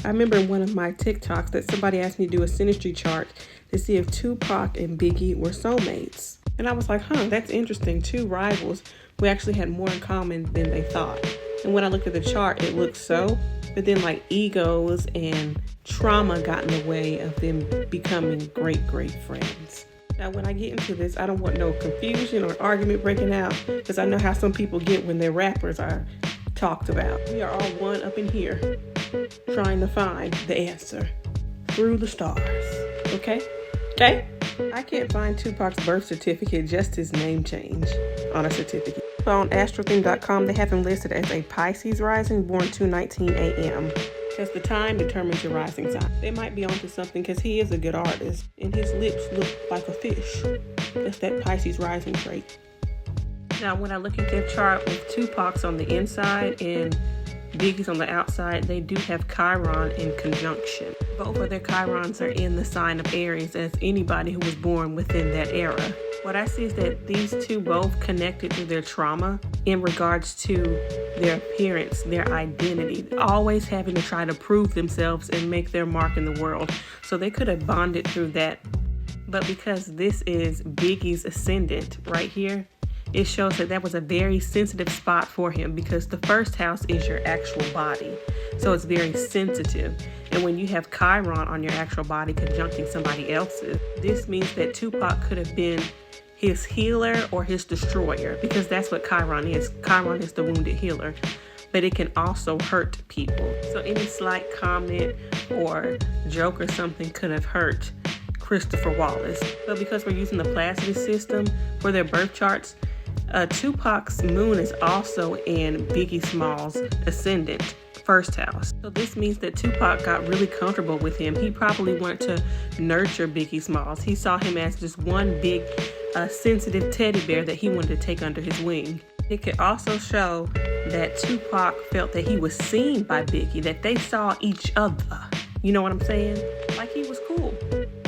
I remember in one of my TikToks that somebody asked me to do a Synastry chart to see if Tupac and Biggie were soulmates. And I was like, that's interesting. Two rivals who actually had more in common than they thought. And when I looked at the chart, it looked so. But then like egos and trauma got in the way of them becoming great, great friends. Now, when I get into this, I don't want no confusion or argument breaking out, because I know how some people get when their rappers are talked about. We are all one up in here trying to find the answer through the stars. Okay? I can't find Tupac's birth certificate, just his name change on a certificate. But on astrotheme.com, they have him listed as a Pisces rising, born 2:19 a.m. because the time determines your rising sign. They might be onto something because he is a good artist and his lips look like a fish. That's that Pisces rising trait. Now, when I look at their chart with Tupac's on the inside and Biggie's on the outside, they do have Chiron in conjunction. Both of their Chirons are in the sign of Aries, as anybody who was born within that era. What I see is that these two both connected to their trauma in regards to their appearance, their identity, always having to try to prove themselves and make their mark in the world. So they could have bonded through that. But because this is Biggie's ascendant right here, it shows that was a very sensitive spot for him, because the first house is your actual body. So it's very sensitive. And when you have Chiron on your actual body conjuncting somebody else's, this means that Tupac could have been his healer or his destroyer, because that's what Chiron is. Chiron is the wounded healer, but it can also hurt people. So any slight comment or joke or something could have hurt Christopher Wallace. But because we're using the Placidus system for their birth charts, Tupac's moon is also in Biggie Small's ascendant, first house. So this means that Tupac got really comfortable with him. He probably wanted to nurture Biggie Smalls. He saw him as just one big sensitive teddy bear that he wanted to take under his wing. It could also show that Tupac felt that he was seen by Biggie, that they saw each other. You know what I'm saying? Like he was cool.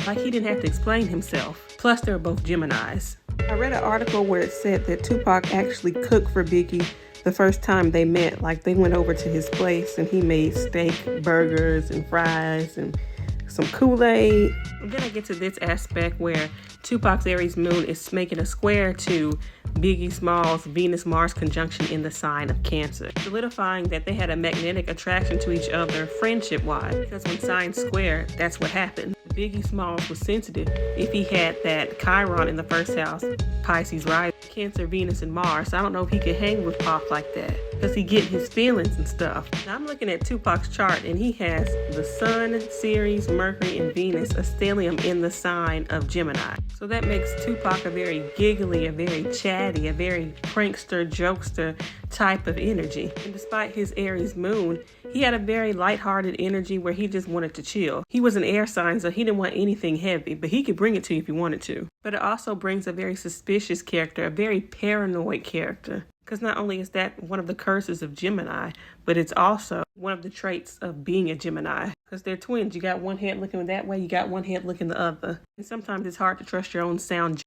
Like he didn't have to explain himself. Plus, they were both Geminis. I read an article where it said that Tupac actually cooked for Biggie the first time they met. Like they went over to his place and he made steak, burgers, and fries, and some Kool-Aid. And then I get to this aspect where Tupac's Aries moon is making a square to Biggie Small's Venus-Mars conjunction in the sign of Cancer, solidifying that they had a magnetic attraction to each other friendship-wise, because when signs square, that's what happened. Biggie Smalls was sensitive if he had that Chiron in the first house, Pisces rising, Cancer, Venus, and Mars. I don't know if he could hang with Pac like that, because he get his feelings and stuff. Now I'm looking at Tupac's chart, and he has the Sun, Ceres, Mercury, and Venus, a stellium in the sign of Gemini. So that makes Tupac a very giggly, a very chatty, a very prankster, jokester type of energy. And despite his Aries moon, he had a very lighthearted energy where he just wanted to chill. He was an air sign, so he didn't want anything heavy, but he could bring it to you if he wanted to. But it also brings a very suspicious character, a very paranoid character. Because not only is that one of the curses of Gemini, but it's also one of the traits of being a Gemini. Because they're twins. You got one head looking that way, you got one head looking the other. And sometimes it's hard to trust your own sound